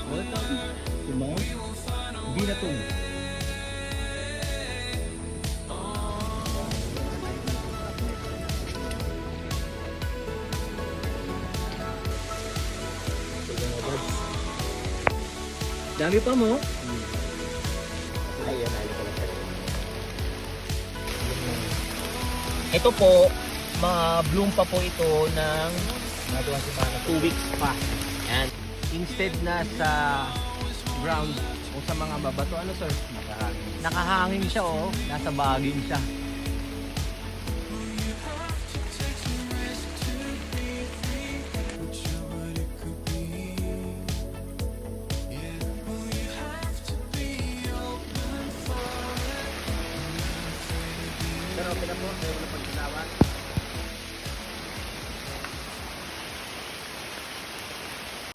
Welcome to Mount Binatong. Dami pa mo. Ayun, ayun pala sir. Ito po, ma-bloom pa po ito ng 2 weeks pa. Yan. Instead na sa ground o sa mga babato, ano sir? Nakahangin siya oh, nasa baging siya. Pero okay na po.